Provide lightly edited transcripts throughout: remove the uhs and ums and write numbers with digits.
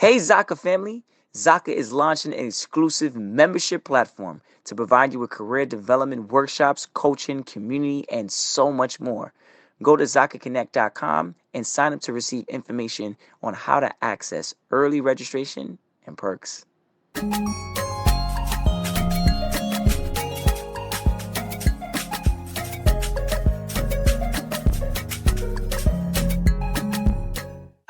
Hey, Zaka family! Zaka is launching an exclusive membership platform to provide you with career development workshops, coaching, community, and so much more. Go to ZakaConnect.com and sign up to receive information on how to access early registration and perks.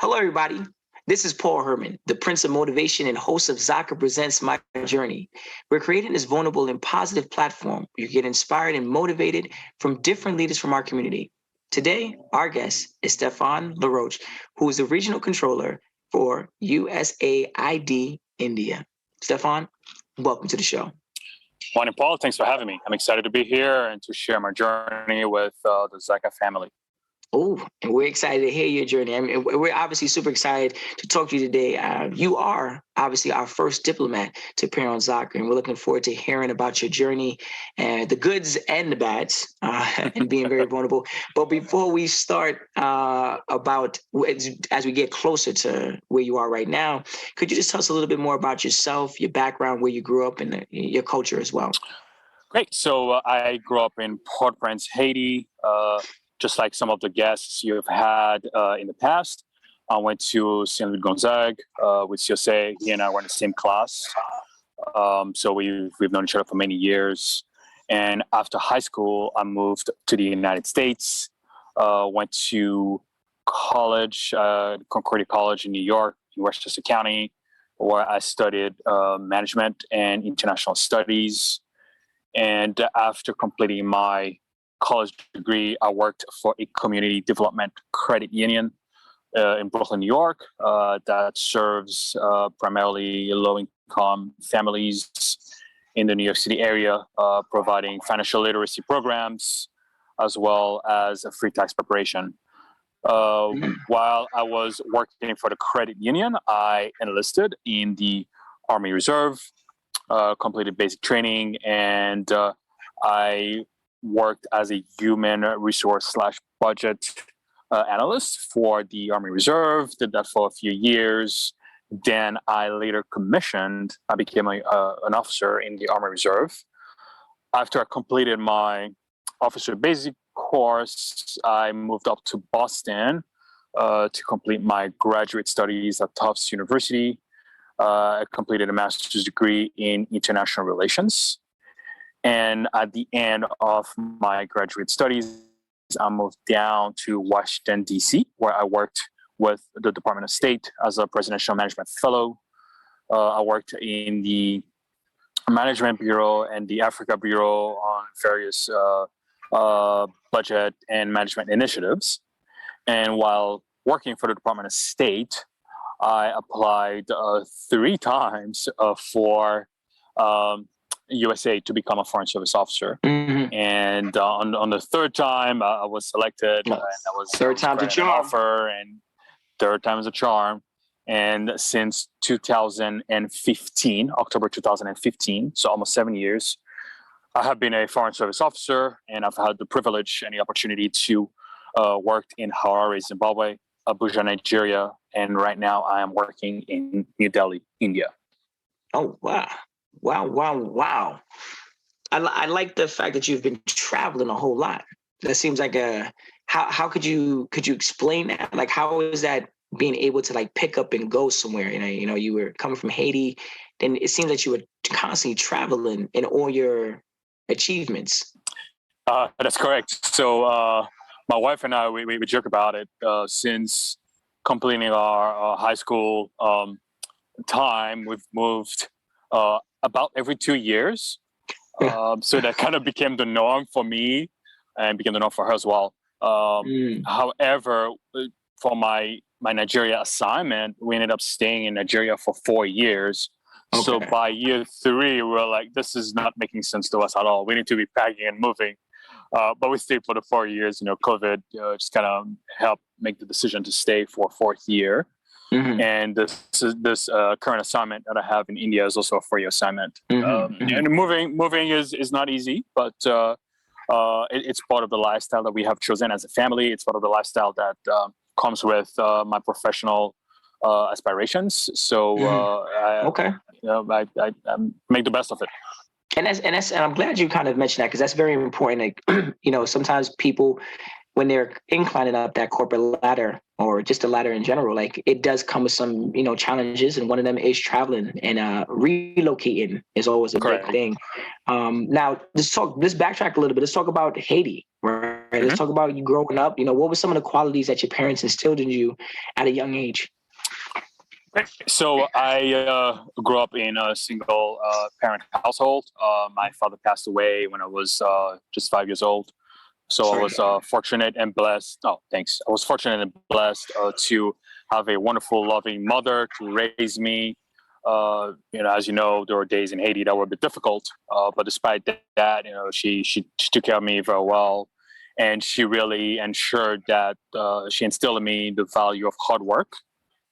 Hello, everybody. This is Paul Herman, the Prince of Motivation and host of Zaka Presents My Journey. We're creating this vulnerable and positive platform where you get inspired and motivated from different leaders from our community. Today, our guest is Stéphane Laroche, who is the regional controller for USAID India. Stéphane, welcome to the show. Morning, Paul. Thanks for having me. I'm excited to be here and to share my journey with the Zaka family. Oh, and we're excited to hear your journey. I mean, we're obviously super excited to talk to you today. You are obviously our first diplomat to appear on Zaka, and we're looking forward to hearing about your journey and the goods and the bads, and being very vulnerable. But before we start as we get closer to where you are right now, could you just tell us a little bit more about yourself, your background, where you grew up, and your culture as well? Great. So I grew up in Port-au-Prince, Haiti. Just like some of the guests you've had in the past. I went to St. Louis Gonzague with Jose. He and I were in the same class. So we've known each other for many years. And after high school, I moved to the United States, went to college, Concordia College in New York, in Westchester County, where I studied management and international studies. And after completing my college degree, I worked for a community development credit union in Brooklyn, New York, that serves primarily low-income families in the New York City area, providing financial literacy programs as well as free tax preparation. While I was working for the credit union, I enlisted in the Army Reserve, completed basic training, and I worked as a human resource / budget analyst for the Army Reserve, did that for a few years. Then I later commissioned, I became an officer in the Army Reserve. After I completed my officer basic course, I moved up to Boston to complete my graduate studies at Tufts University. I completed a master's degree in international relations. And at the end of my graduate studies, I moved down to Washington, D.C., where I worked with the Department of State as a presidential management fellow. I worked in the Management Bureau and the Africa Bureau on various budget and management initiatives. And while working for the Department of State, I applied 3 times for USAID to become a foreign service officer. Mm-hmm. And on the 3rd time, I was selected. And I was third time's a charm. Offer, and 3rd time is a charm. And since 2015, October 2015, so almost 7 years, I have been a foreign service officer, and I've had the privilege and the opportunity to work in Harare, Zimbabwe, Abuja, Nigeria, and right now I am working in New Delhi, India. Oh, wow. Wow. I like the fact that you've been traveling a whole lot. That seems like how could you explain that? Like, how is that being able to like pick up and go somewhere? You know, you were coming from Haiti, then it seems that you were constantly traveling in all your achievements. That's correct. So my wife and I, we joke about it since completing our high school time. We've moved about every 2 years. So that kind of became the norm for me and became the norm for her as well. However, for my Nigeria assignment, we ended up staying in Nigeria for 4 years. Okay. So by year 3, we were like, this is not making sense to us at all. We need to be packing and moving. But we stayed for the 4 years. COVID just kind of helped make the decision to stay for a 4th year. Mm-hmm. And this current assignment that I have in India is also a 4-year assignment. And moving is not easy, but it's part of the lifestyle that we have chosen as a family. It's part of the lifestyle that comes with my professional aspirations. So Okay. I make the best of it. And I'm glad you kind of mentioned that, because that's very important. Like, sometimes people, when they're inclining up that corporate ladder, or just the ladder in general, like, it does come with some, challenges. And one of them is traveling, and relocating is always a Correct. big thing. Now let's backtrack a little bit. Let's talk about Haiti, right? Mm-hmm. Let's talk about you growing up. What were some of the qualities that your parents instilled in you at a young age? So I grew up in a single parent household. My father passed away when I was just 5 years old. So I was fortunate and blessed. Oh, thanks. I was fortunate and blessed to have a wonderful, loving mother to raise me. As you know, there were days in Haiti that were a bit difficult, but despite that, she took care of me very well, and she really ensured that she instilled in me the value of hard work,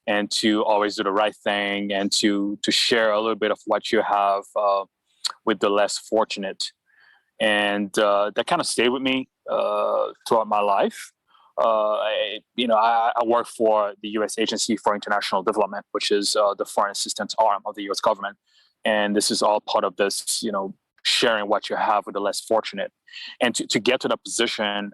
and to always do the right thing, and to share a little bit of what you have with the less fortunate. And that kind of stayed with me throughout my life. I work for the U.S. Agency for International Development, which is the foreign assistance arm of the U.S. government. And this is all part of this, sharing what you have with the less fortunate. And to get to that position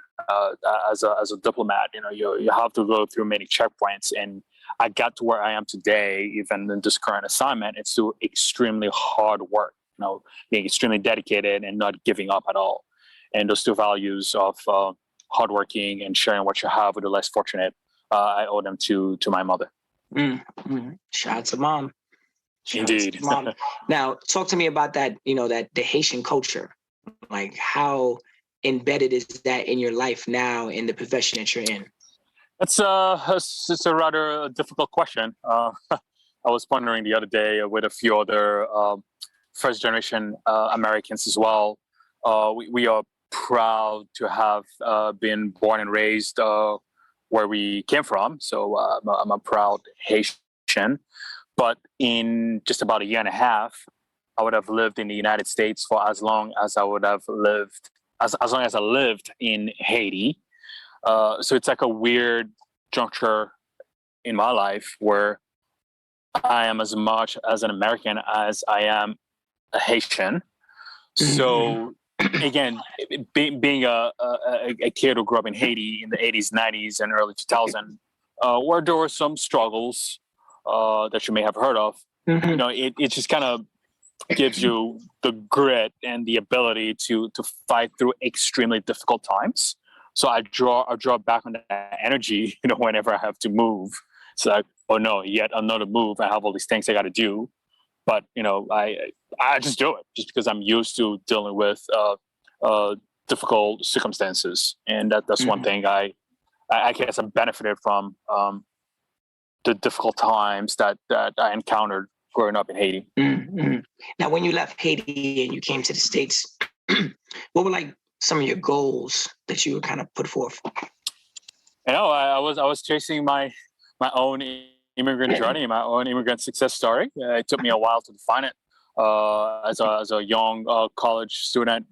as a diplomat, you have to go through many checkpoints. And I got to where I am today, even in this current assignment. It's through extremely hard work, being extremely dedicated and not giving up at all. And those two values of hardworking and sharing what you have with the less fortunate, I owe them to my mother. Mm-hmm. Shout out to mom. Indeed. Mom. Now, talk to me about that, that the Haitian culture. Like, how embedded is that in your life now, in the profession that you're in? It's a rather difficult question. I was pondering the other day with a few other first generation Americans as well. We are proud to have been born and raised where we came from. So I'm a proud Haitian. But in just about a year and a half, I would have lived in the United States for as long as I would have lived, as long as I lived in Haiti. So it's like a weird juncture in my life where I am as much as an American as I am a Haitian. So again, being a kid who grew up in Haiti in the 80s, 90s, and early 2000s, where there were some struggles that you may have heard of, it just kind of gives you the grit and the ability to fight through extremely difficult times. So I draw back on that energy, whenever I have to move. It's like, oh no, yet another move. I have all these things I got to do, but I just do it just because I'm used to dealing with difficult circumstances, and that's one thing I guess I benefited from the difficult times that I encountered growing up in Haiti. Mm-hmm. Now, when you left Haiti and you came to the States, what were like some of your goals that you would kind of put forth? I was chasing my own immigrant journey, my own immigrant success story. It took me a while to define it. As a young college student,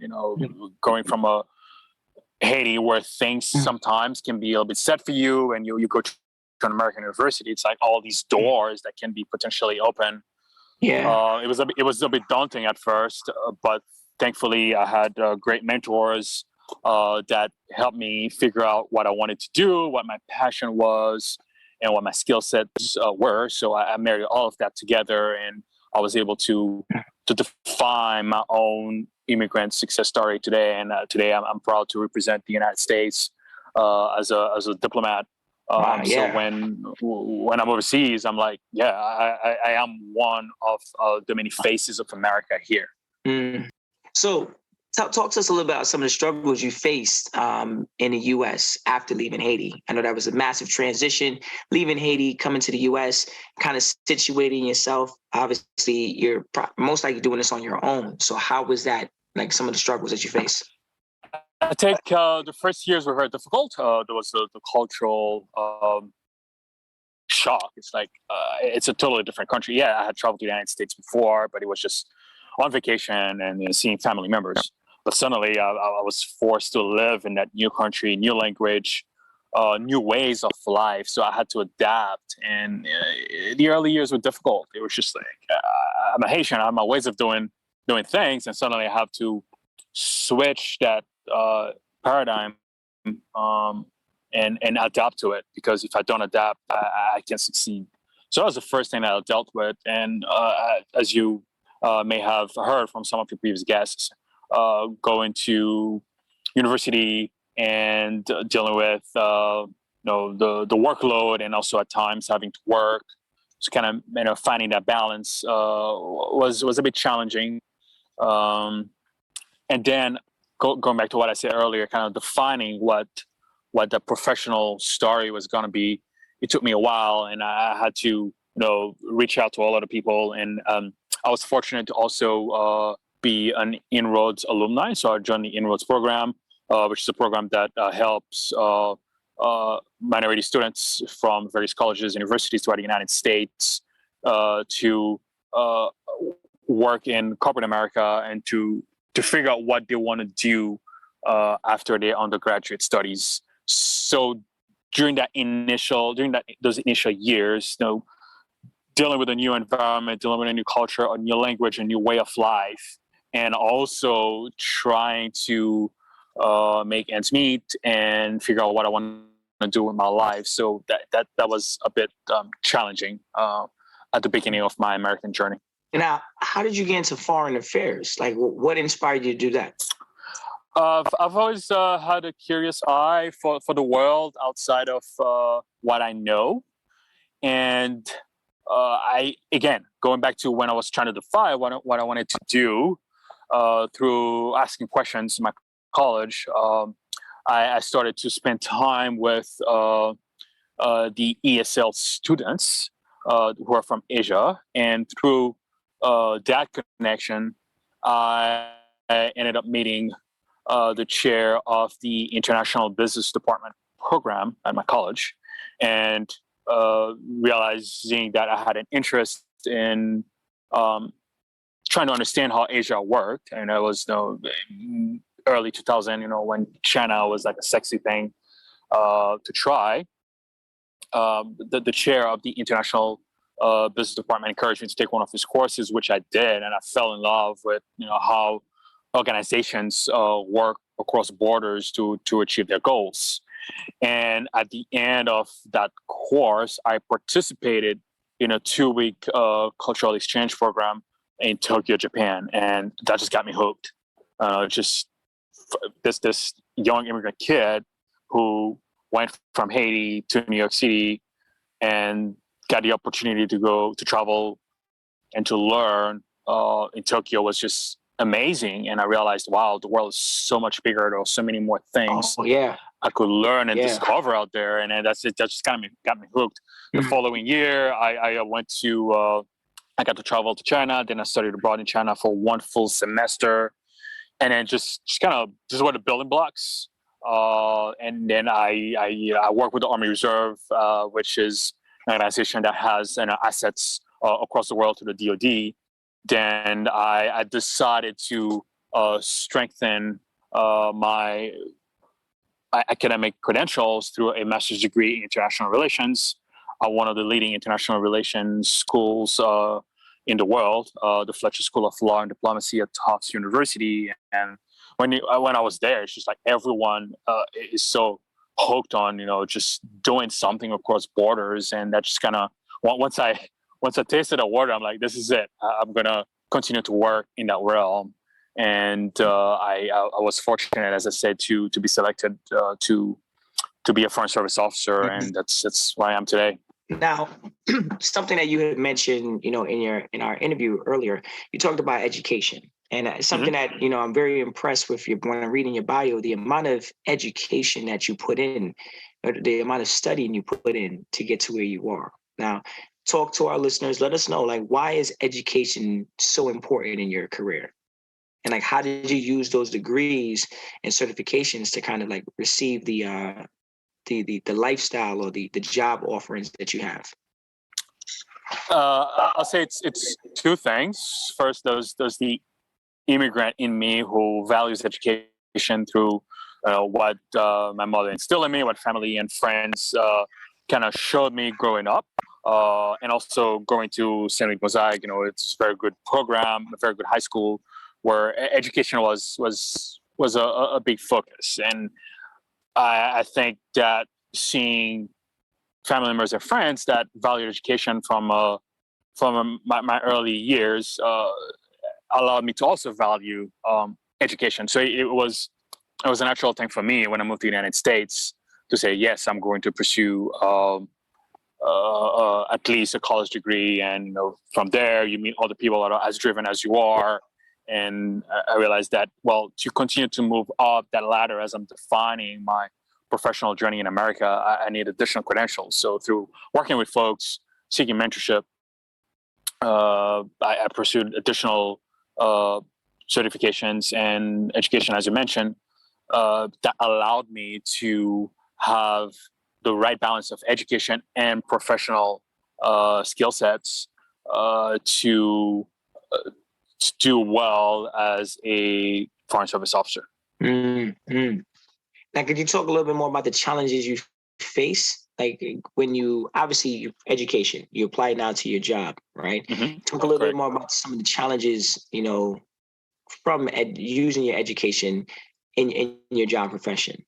going from Haiti, where things sometimes can be a little bit set for you, and you go to an American university, it's like all these doors that can be potentially open. Yeah, it was a bit daunting at first, but thankfully I had great mentors that helped me figure out what I wanted to do, what my passion was, and what my skill sets were. So I married all of that together, and I was able to define my own immigrant success story today. And today I'm proud to represent the United States as a diplomat. So when I'm overseas, I'm like, I am one of the many faces of America here. So talk to us a little about some of the struggles you faced in the U.S. after leaving Haiti. I know that was a massive transition, leaving Haiti, coming to the U.S., kind of situating yourself. Obviously, you're most likely doing this on your own. So how was that, like some of the struggles that you faced? I think the first years were very difficult. There was the cultural shock. It's like it's a totally different country. Yeah, I had traveled to the United States before, but it was just on vacation and seeing family members. But suddenly I was forced to live in that new country, new language, new ways of life. So I had to adapt, and the early years were difficult. It was just like I'm a Haitian, I have my ways of doing things, and suddenly I have to switch that paradigm and adapt to it, because if I don't adapt, I can't succeed. So that was the first thing that I dealt with, and as you may have heard from some of your previous guests, going to university and dealing with the workload, and also at times having to work. So kind of finding that balance was a bit challenging. And then going back to what I said earlier, kind of defining what the professional story was going to be. It took me a while, and I had to reach out to a lot of people, and I was fortunate to also be an Inroads alumni. So I joined the Inroads program, which is a program that helps minority students from various colleges and universities throughout the United States to work in corporate America, and to figure out what they want to do after their undergraduate studies. So during those initial years, dealing with a new environment, dealing with a new culture, a new language, a new way of life, and also trying to make ends meet and figure out what I want to do with my life. So that was a bit challenging at the beginning of my American journey. Now, how did you get into foreign affairs? Like, what inspired you to do that? I've always had a curious eye for the world outside of what I know. And going back to when I was trying to define what I wanted to do through asking questions in my college, I started to spend time with the ESL students who are from Asia. And through that connection, I ended up meeting the chair of the International Business Department program at my college, and realizing that I had an interest in trying to understand how Asia worked. And it was early 2000, when China was like a sexy thing to try. The chair of the International Business Department encouraged me to take one of his courses, which I did, and I fell in love with how organizations work across borders to achieve their goals. And at the end of that course, I participated in a 2-week cultural exchange program in Tokyo, Japan, and that just got me hooked. Just this young immigrant kid who went from Haiti to New York City and got the opportunity to travel and to learn in Tokyo was just amazing. And I realized, wow, the world is so much bigger. There are so many more things I could learn and discover out there. And that's it. That just got me hooked. The following year, I got to travel to China. Then I studied abroad in China for 1 full semester. And then just were the building blocks. And then I work with the Army Reserve, which is an organization that has assets across the world to the DoD. Then I decided to strengthen my academic credentials through a master's degree in international relations at one of the leading international relations schools in the world, the Fletcher School of Law and Diplomacy at Tufts University. And when I was there, it's just like everyone is so hooked on just doing something across borders, and that just kind of once I tasted the water, I'm like, this is it. I'm gonna continue to work in that realm. And I was fortunate, as I said, to be selected to be a Foreign Service officer, and that's why I am today. Now, something that you had mentioned, in our interview earlier, you talked about education, and it's something that I'm very impressed with. When I'm reading your bio, the amount of education that you put in, or the amount of studying you put in to get to where you are now. Talk to our listeners. Let us know, why is education so important in your career? And how did you use those degrees and certifications to kind of receive the lifestyle or the job offerings that you have? I'll say it's 2 things. First, there's the immigrant in me who values education through what my mother instilled in me, what family and friends kind of showed me growing up. And also going to St. Louis Gonzague, it's a very good program, a very good high school where education was a big focus. And I think that seeing family members and friends that valued education from my early years allowed me to also value education. So it was a natural thing for me when I moved to the United States to say, yes, I'm going to pursue at least a college degree. And from there, you meet other people that are as driven as you are. And I realized that, well, to continue to move up that ladder as I'm defining my professional journey in America, I need additional credentials. So through working with folks, seeking mentorship, I pursued additional certifications and education, as you mentioned, that allowed me to have the right balance of education and professional skill sets to do well as a Foreign Service officer. Mm-hmm. Now, could you talk a little bit more about the challenges you face? Like when you, obviously, education, you apply now to your job, right? Mm-hmm. Talk a little bit more about some of the challenges, from using your education in your job profession.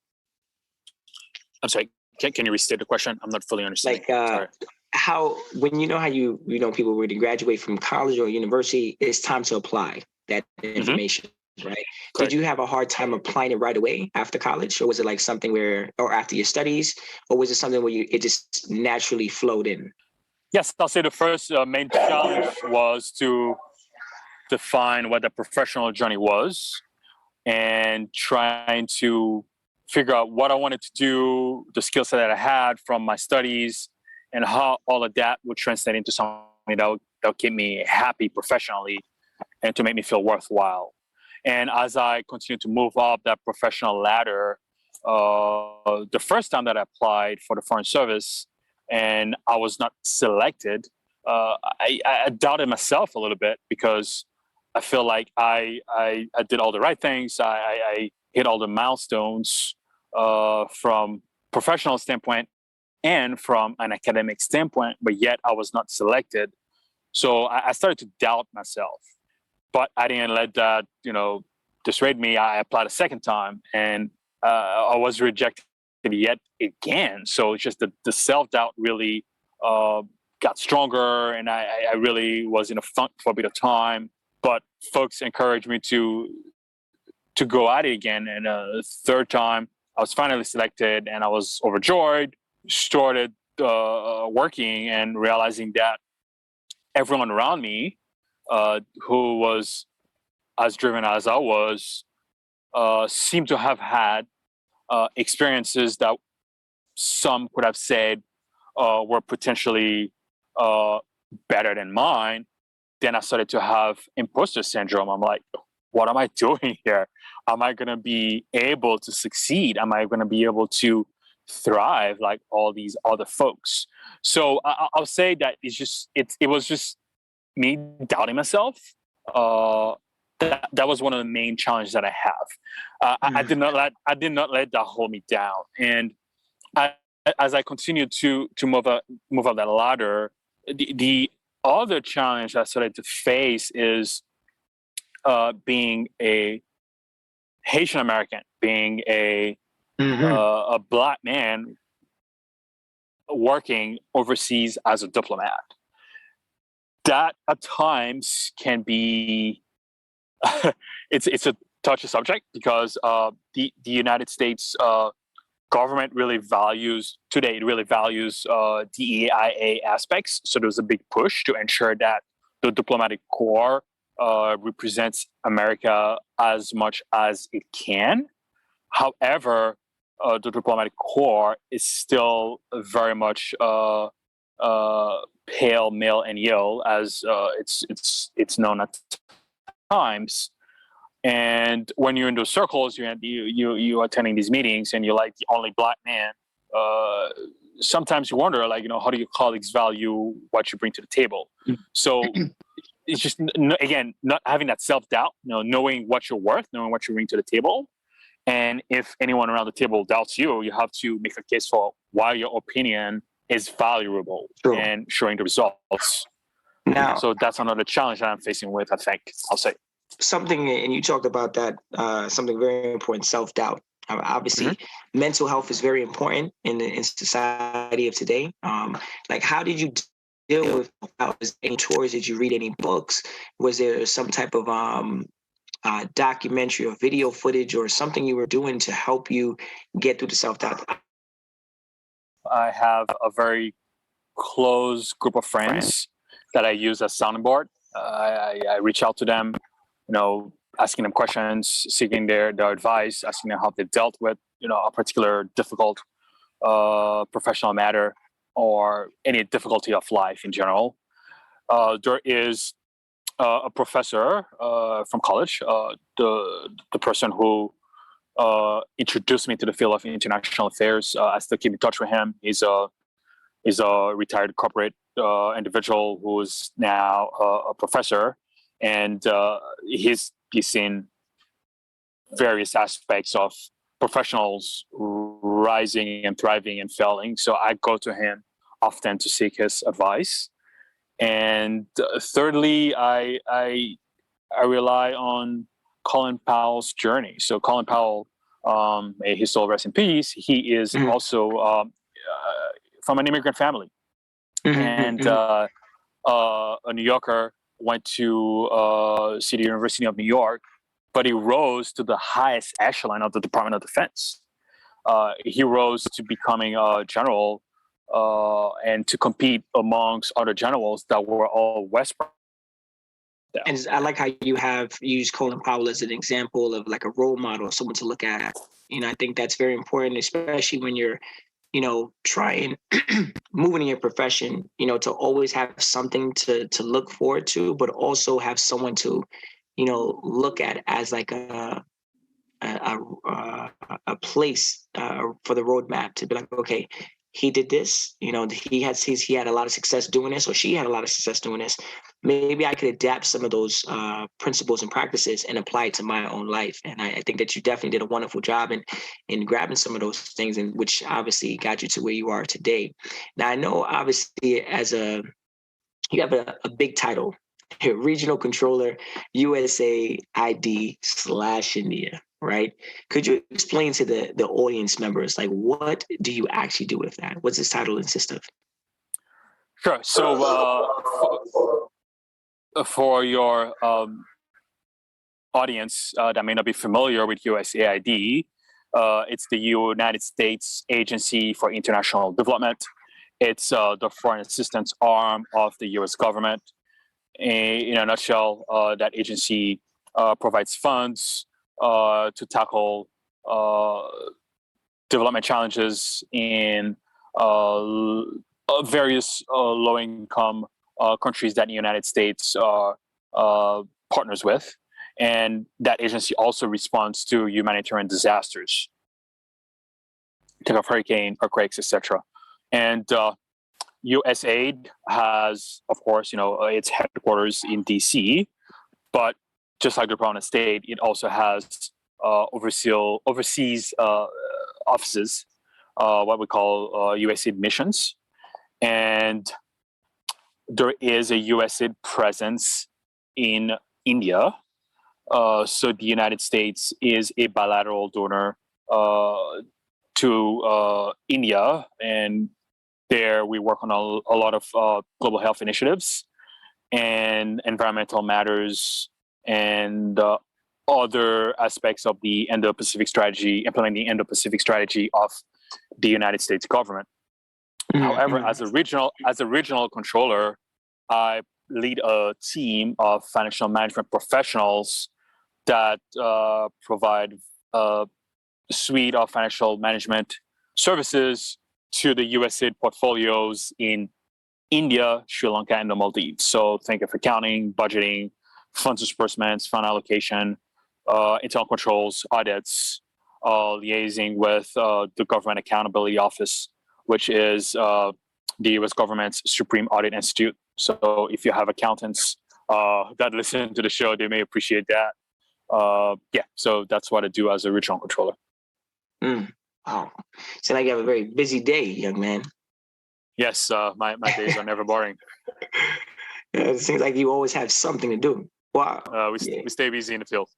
I'm sorry. Can you restate the question? I'm not fully understanding. Like how, when how people when you graduate from college or university, it's time to apply that information, right? Correct. Did you have a hard time applying it right away after college, or was it like something where, or after your studies, or was it something where it just naturally flowed in? Yes, I'll say the first main challenge was to define what the professional journey was and trying to figure out what I wanted to do, the skill set that I had from my studies, and how all of that would translate into something that would keep me happy professionally and to make me feel worthwhile. And as I continued to move up that professional ladder, the first time that I applied for the Foreign Service and I was not selected, I doubted myself a little bit because I feel like I did all the right things. I hit all the milestones from professional standpoint and from an academic standpoint, but yet I was not selected. So I started to doubt myself, but I didn't let that, dissuade me. I applied a second time and I was rejected yet again. So it's just the self-doubt really got stronger, and I really was in a funk for a bit of time, but folks encouraged me to go at it again. And third time, I was finally selected and I was overjoyed, started working and realizing that everyone around me who was as driven as I was seemed to have had experiences that some could have said were potentially better than mine. Then I started to have imposter syndrome. I'm like, what am I doing here? Am I going to be able to succeed? Am I going to be able to thrive like all these other folks? So I'll say that it was just me doubting myself. That was one of the main challenges that I have. I did not let that hold me down. And as I continued to move up that ladder, the other challenge I started to face is being a Haitian American, being a Black man working overseas as a diplomat. That at times can be it's a touchy subject because the United States government really values DEIA aspects. So there's a big push to ensure that the diplomatic corps represents America as much as it can. However, the diplomatic corps is still very much pale, male, and yellow, as it's known at times. And when you're in those circles, you attending these meetings, and you're like the only Black man. Sometimes you wonder, how do your colleagues value what you bring to the table? So it's just, again, not having that self-doubt, knowing what you're worth, knowing what you bring to the table, And if anyone around the table doubts you, you have to make a case for why your opinion is valuable True. and showing the results. Now, So that's another challenge that I'm facing with, I think, I'll say. something, and you talked about that, something very important, self-doubt. Obviously, mental health is very important in society of today. Like, how did you deal with any tours? Did you read any books? Was there some type of documentary or video footage or something you were doing to help you get through the self-doubt? I have a very close group of friends that I use as sounding board. I reach out to them, asking them questions, seeking their advice, asking them how they dealt with, a particular difficult professional matter or any difficulty of life in general. There is a professor from college, the person who introduced me to the field of international affairs. I still keep in touch with him. He's a retired corporate individual who is now a professor, and he's seen various aspects of professionals rising and thriving and failing. So I go to him often to seek his advice. And thirdly, I rely on Colin Powell's journey. So Colin Powell, may his soul rest in peace. He is also from an immigrant family, and a New Yorker, went to City University of New York, but he rose to the highest echelon of the Department of Defense. He rose to becoming a general and to compete amongst other generals that were all West. And I like how you have used Colin Powell as an example of like a role model, someone to look at. I think that's very important, especially when you're, trying, moving in your profession, to always have something to look forward to, but also have someone to, look at as like a place for the roadmap to be like, okay, he did this, he had a lot of success doing this, or she had a lot of success doing this. Maybe I could adapt some of those principles and practices and apply it to my own life. And I think that you definitely did a wonderful job in grabbing some of those things, and which obviously got you to where you are today. Now, I know obviously you have a big title, Regional Controller, USAID/India. Right? Could you explain to the audience members, like, what do you actually do with that? What's this title consist of? Sure. So for your audience that may not be familiar with USAID, it's the United States Agency for International Development. It's the foreign assistance arm of the U.S. government. In a nutshell, that agency provides funds to tackle development challenges in various low-income countries that the United States partners with. And that agency also responds to humanitarian disasters, think of hurricane, earthquakes, etc. And USAID has, of course, its headquarters in DC, but just like the Department of State, it also has overseas offices, what we call USAID missions. And there is a USAID presence in India. So the United States is a bilateral donor to India. And there we work on a lot of global health initiatives and environmental matters and other aspects of the Indo-Pacific strategy, implementing the Indo-Pacific strategy of the United States government. However, as a regional controller, I lead a team of financial management professionals that provide a suite of financial management services to the USAID portfolios in India, Sri Lanka, and the Maldives. So think of accounting, budgeting, funds disbursements, fund allocation, internal controls, audits, liaising with the Government Accountability Office, which is the U.S. government's Supreme Audit Institute. So if you have accountants that listen to the show, they may appreciate that. Yeah, so that's what I do as a regional controller. Wow. So like you have a very busy day, young man. Yes, my days are never boring. Yeah, it seems like you always have something to do. Wow. Yeah. We stay busy in the field.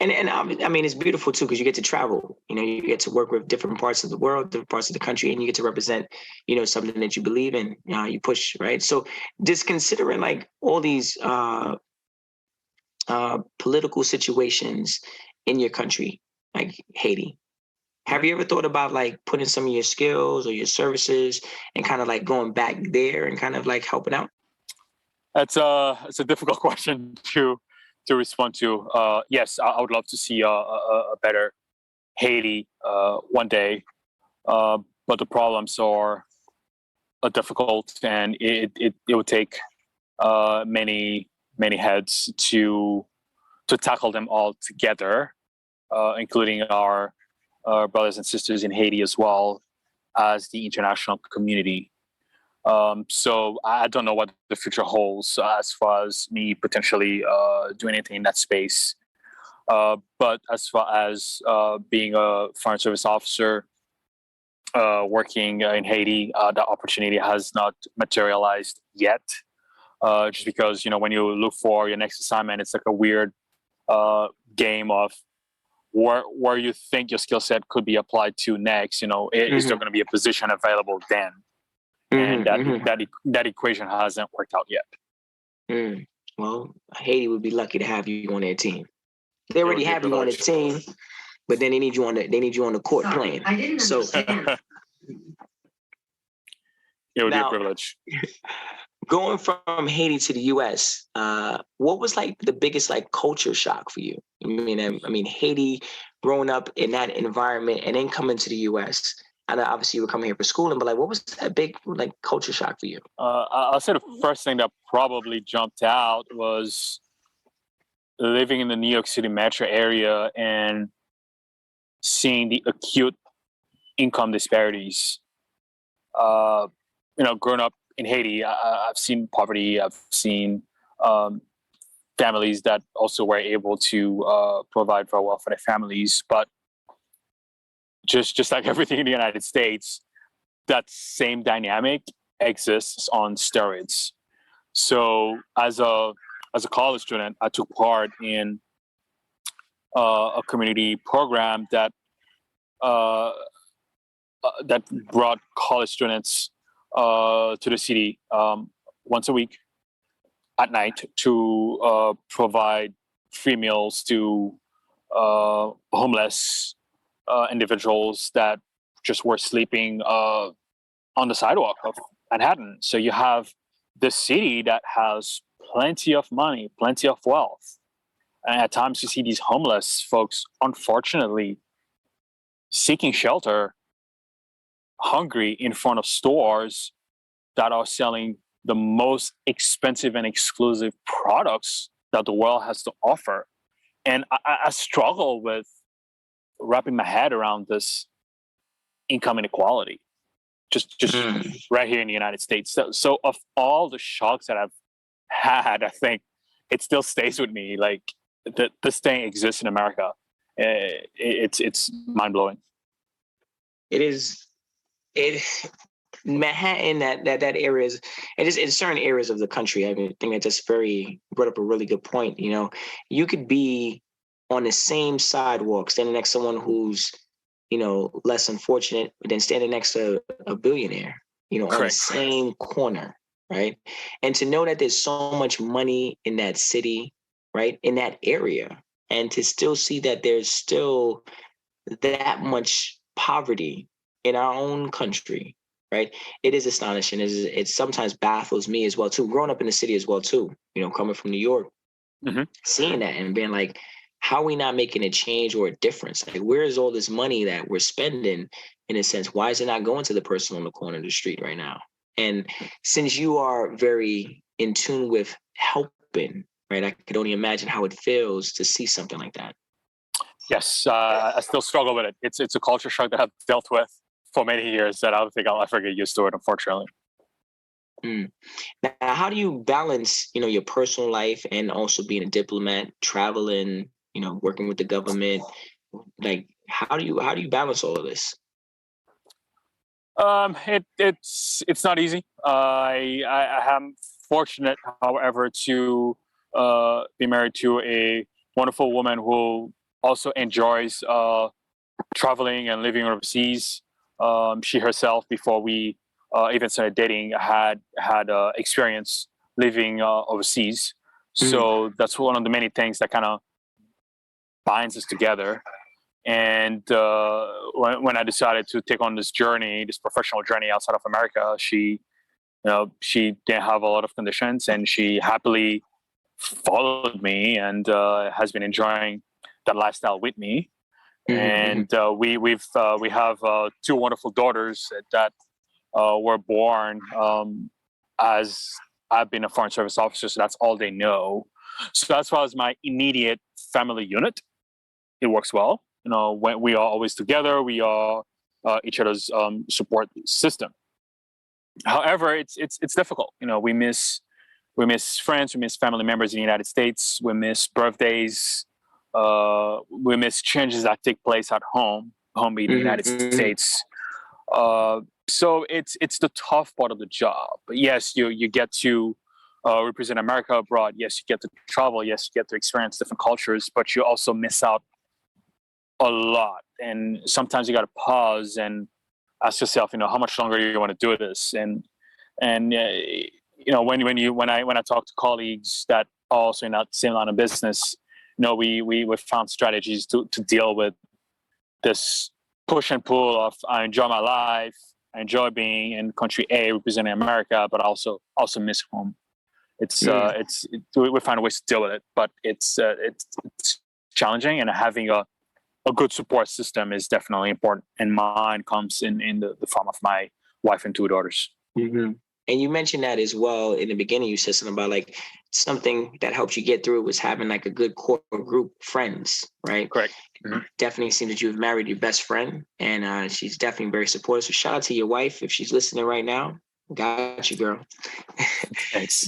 And I mean, it's beautiful too because you get to travel. You know, you get to work with different parts of the world, different parts of the country, and you get to represent, you know, something that you believe in. You push, right? So, just considering like all these political situations in your country, like Haiti, have you ever thought about like putting some of your skills or your services and kind of like going back there and kind of like helping out? It's a difficult question to respond to. Yes, I would love to see a better Haiti one day, but the problems are difficult, and it would take many heads to tackle them all together, including our brothers and sisters in Haiti as well as the international community. So I don't know what the future holds as far as me potentially doing anything in that space. But as far as being a foreign service officer, working in Haiti, that opportunity has not materialized yet. Just because, you know, when you look for your next assignment, it's like a weird game of where you think your skill set could be applied to next. You know, is there going to be a position available then? And that equation hasn't worked out yet. Well, Haiti would be lucky to have you on their team. They already have you on the privilege. team, but then they need you on the court playing. I didn't understand. It would be a Now, privilege. going from Haiti to the U.S., what was like the biggest like culture shock for you? I mean, Haiti, growing up in that environment and then coming to the U.S. I know obviously you were coming here for schooling, but like, what was that big like culture shock for you? I'll say the first thing that probably jumped out was living in the New York City metro area and seeing the acute income disparities. You know, growing up in Haiti, I've seen poverty. I've seen families that also were able to provide very well for their families, but just like everything in the United States, that same dynamic exists on steroids. So as a college student, I took part in a community program that brought college students to the city once a week at night to provide free meals to homeless individuals that just were sleeping on the sidewalk of Manhattan. So you have this city that has plenty of money, plenty of wealth. And at times you see these homeless folks, unfortunately, seeking shelter, hungry in front of stores that are selling the most expensive and exclusive products that the world has to offer. And I struggle with wrapping my head around this income inequality, just right here in the United States. So of all the shocks that I've had, I think it still stays with me. Like this thing exists in America. It's mind blowing. It is. Manhattan, that area is, it is in certain areas of the country. I mean, I think that just brought up a really good point. You know, you could be on the same sidewalk, standing next to someone who's, you know, less unfortunate, but then standing next to a billionaire, you know, on the same corner, right? And to know that there's so much money in that city, right, in that area, and to still see that there's still that much poverty in our own country, right? It is astonishing. It sometimes baffles me as well too. Growing up in the city as well too, you know, coming from New York, seeing that and being like, how are we not making a change or a difference? Like, where is all this money that we're spending? In a sense, why is it not going to the person on the corner of the street right now? And since you are very in tune with helping, right, I could only imagine how it feels to see something like that. Yes, I still struggle with it. It's a culture shock that I've dealt with for many years that I don't think I'll ever get used to it, unfortunately. Now, how do you balance, you know, your personal life and also being a diplomat, traveling, working with the government. Like, how do you balance all of this? It's not easy. I am fortunate, however, to be married to a wonderful woman who also enjoys traveling and living overseas. She herself, before we even started dating, had experience living overseas. So that's one of the many things that kind of binds us together. And when I decided to take on this journey, this professional journey outside of America, she didn't have a lot of conditions, and she happily followed me and has been enjoying that lifestyle with me. And we have two wonderful daughters that were born as I've been a foreign service officer, so that's all they know. So as far as my immediate family unit, it works well. When we are always together, we are each other's support system. However, it's difficult. We miss friends, we miss family members in the United States, we miss birthdays, we miss changes that take place at home in the United States. So it's the tough part of the job. But yes, you get to represent America abroad. Yes, you get to travel. Yes, you get to experience different cultures, but you also miss out a lot. And sometimes you got to pause and ask yourself, how much longer do you want to do this? And when I talk to colleagues that are also in that same line of business, we found strategies to deal with this push and pull of I enjoy my life, I enjoy being in country A representing America, but also miss home. We find ways to deal with it, but it's challenging, and having a good support system is definitely important. And mine comes in the form of my wife and two daughters. Mm-hmm. And you mentioned that as well in the beginning. You said something about like something that helped you get through it was having like a good core group of friends, right? Correct. Mm-hmm. Definitely seems that you've married your best friend, and she's definitely very supportive. So shout out to your wife if she's listening right now. Got you, girl. Thanks.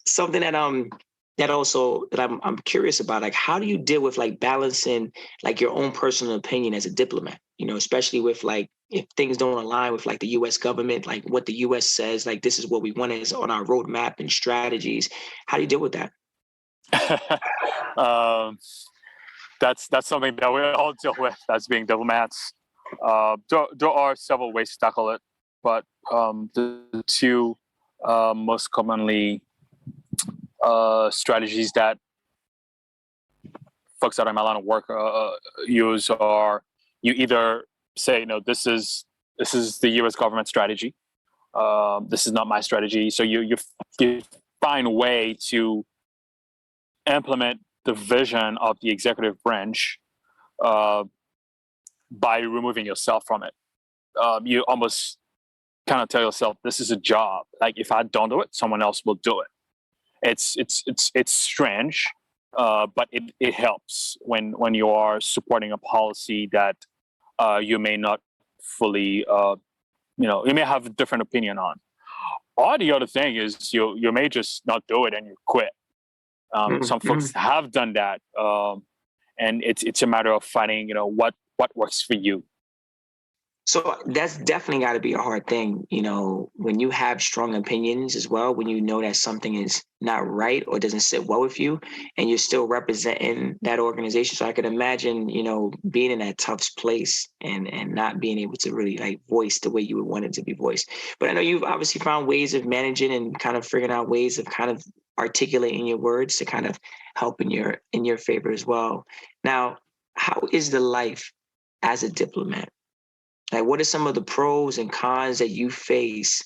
Something that I'm curious about, like, how do you deal with like balancing like your own personal opinion as a diplomat? Especially with like if things don't align with like the U.S. government, like what the U.S. says, like this is what we want is on our roadmap and strategies. How do you deal with that? That's something that we all deal with as being diplomats. There are several ways to tackle it, but the two most commonly strategies that folks that are in my line of work use are, you either say, this is the U.S. government strategy. This is not my strategy. So you find a way to implement the vision of the executive branch by removing yourself from it. You almost kind of tell yourself, this is a job. Like if I don't do it, someone else will do it. It's strange, but it helps when you are supporting a policy that you may not fully, you may have a different opinion on. Or the other thing is you may just not do it and you quit. Some folks have done that, and it's a matter of finding what works for you. So that's definitely got to be a hard thing, when you have strong opinions as well, when you know that something is not right or doesn't sit well with you, and you're still representing that organization. So I could imagine, being in that tough place and not being able to really like voice the way you would want it to be voiced. But I know you've obviously found ways of managing and kind of figuring out ways of kind of articulating your words to kind of help in your favor as well. Now, how is the life as a diplomat? Like, what are some of the pros and cons that you face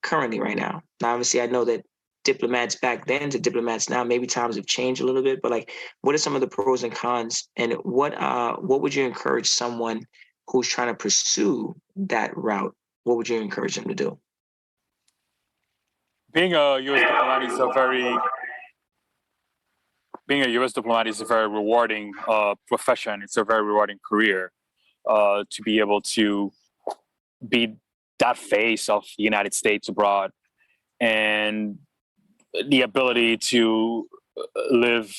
currently right now? Now, obviously, I know that diplomats back then to diplomats now, maybe times have changed a little bit, but like, what are some of the pros and cons? And what would you encourage someone who's trying to pursue that route? What would you encourage them to do? Being a U.S. diplomat is a very rewarding profession. It's a very rewarding career. To be able to be that face of the United States abroad, and the ability to live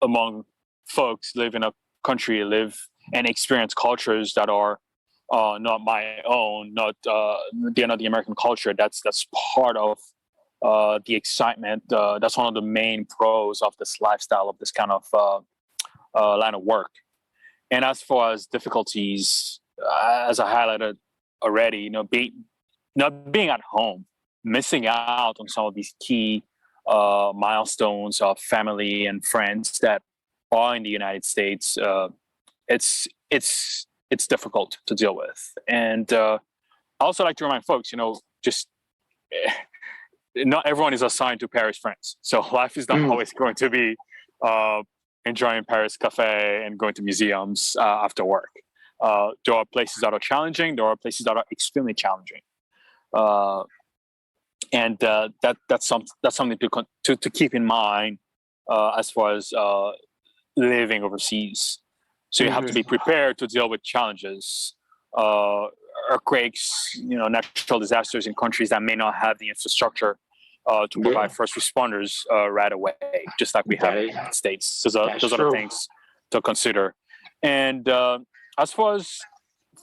among folks live in a country, live and experience cultures that are not my own, they're not the American culture. That's part of the excitement. That's one of the main pros of this lifestyle, of this kind of line of work. And as far as difficulties, as I highlighted already, not being at home, missing out on some of these key milestones of family and friends that are in the United States, it's difficult to deal with. And I also like to remind folks, just not everyone is assigned to Paris, France. So life is not always going to be enjoying Paris cafe and going to museums after work. There are places that are challenging. There are places that are extremely challenging. And that's something to keep in mind as far as living overseas. So you have to be prepared to deal with challenges, earthquakes, natural disasters in countries that may not have the infrastructure to provide first responders right away, just like we have in the United States. So those are the things to consider. And as far as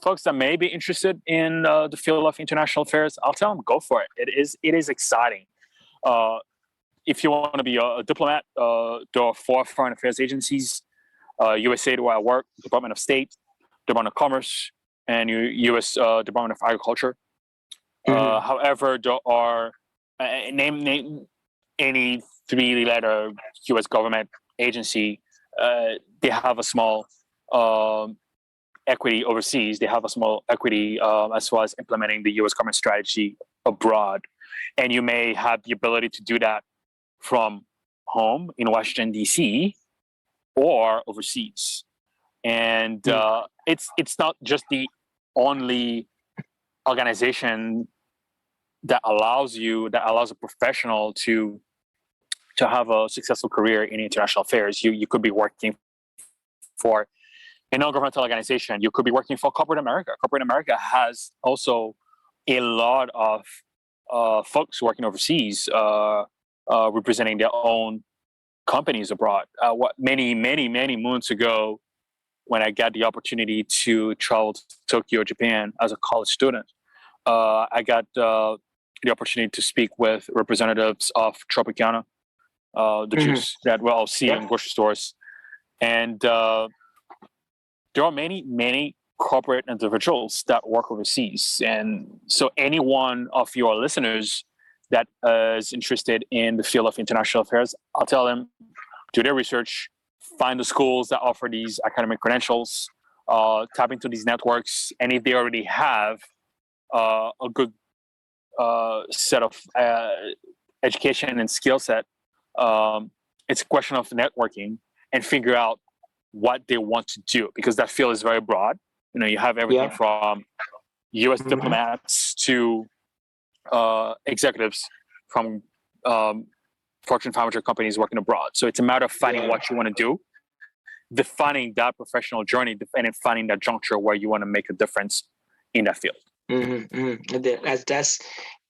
folks that may be interested in the field of international affairs, I'll tell them, go for it. It is exciting. If you want to be a diplomat, there are 4 foreign affairs agencies: USAID, where I work, Department of State, Department of Commerce, and U.S. Department of Agriculture. However, there are name any 3-letter U.S. government agency. They have a small equity overseas. They have a small equity as far as implementing the U.S. government strategy abroad. And you may have the ability to do that from home in Washington, D.C., or overseas. And it's not just the only organization that allows a professional to have a successful career in international affairs. You could be working for a non-governmental organization. You could be working for corporate America. Corporate America has also a lot of folks working overseas, representing their own companies abroad. Many moons ago, when I got the opportunity to travel to Tokyo, Japan as a college student, I got the opportunity to speak with representatives of Tropicana, the juice that we all see in grocery stores. And there are many corporate individuals that work overseas. And so any one of your listeners that is interested in the field of international affairs, I'll tell them, do their research, find the schools that offer these academic credentials, tap into these networks. And if they already have a good set of education and skill set, it's a question of networking and figure out what they want to do, because that field is very broad. You have everything from U.S. diplomats to executives from Fortune 500 companies working abroad. So it's a matter of finding what you want to do, defining that professional journey, and finding that juncture where you want to make a difference in that field. That's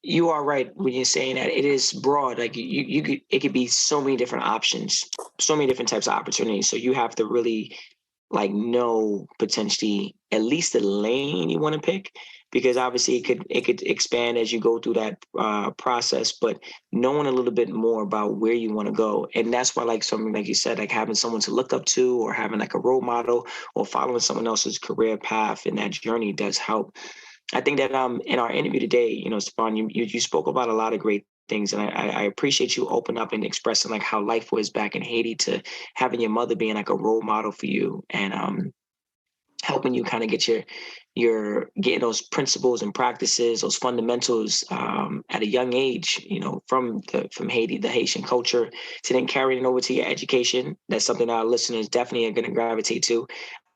you are right when you're saying that it is broad. Like it could be so many different options, so many different types of opportunities. So you have to really know potentially at least the lane you want to pick, because obviously it could expand as you go through that process, but knowing a little bit more about where you want to go. And that's why something like you said, having someone to look up to, or having a role model, or following someone else's career path in that journey does help. I think that in our interview today, Stéphane, you spoke about a lot of great things, and I appreciate you opening up and expressing how life was back in Haiti, to having your mother being a role model for you, and helping you kind of get your getting those principles and practices, those fundamentals at a young age, from Haiti, the Haitian culture, to then carrying it over to your education. That's something that our listeners definitely are going to gravitate to,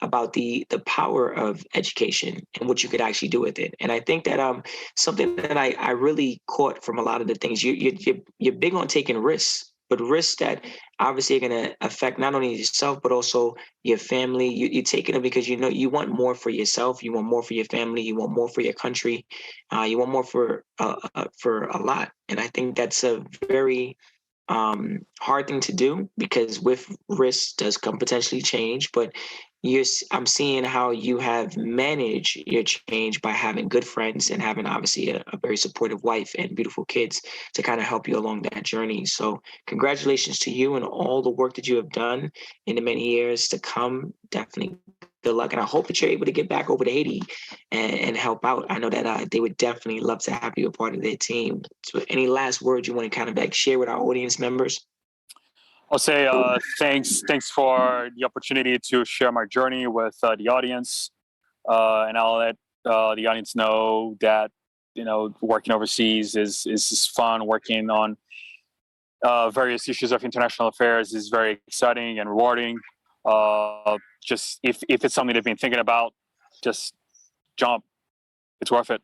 about the power of education and what you could actually do with it. And I think that something that I really caught from a lot of the things, you're big on taking risks, but risks that obviously are going to affect not only yourself, but also your family. You're taking it because you want more for yourself, you want more for your family, you want more for your country, you want more for a lot. And I think that's a very hard thing to do, because with risk does come potentially change, but I'm seeing how you have managed your change by having good friends and having obviously a very supportive wife and beautiful kids to kind of help you along that journey. So congratulations to you and all the work that you have done in the many years to come. Definitely good luck. And I hope that you're able to get back over to Haiti and help out. I know that they would definitely love to have you a part of their team. So any last words you want to kind of like share with our audience members? I'll say thanks for the opportunity to share my journey with the audience, and I'll let the audience know that working overseas is fun. Working on various issues of international affairs is very exciting and rewarding. Just if it's something they've been thinking about, just jump. It's worth it.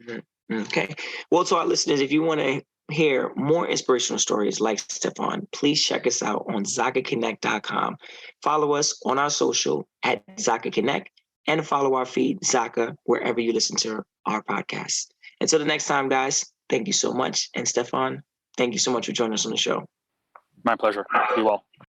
Mm-hmm. Okay. Well, to our listeners, if you want to hear more inspirational stories like Stéphane, please check us out on ZakaConnect.com. Follow us on our social at Zaka Connect, and follow our feed, Zaka, wherever you listen to our podcast. Until the next time, guys, thank you so much. And Stéphane, thank you so much for joining us on the show. My pleasure. Be well.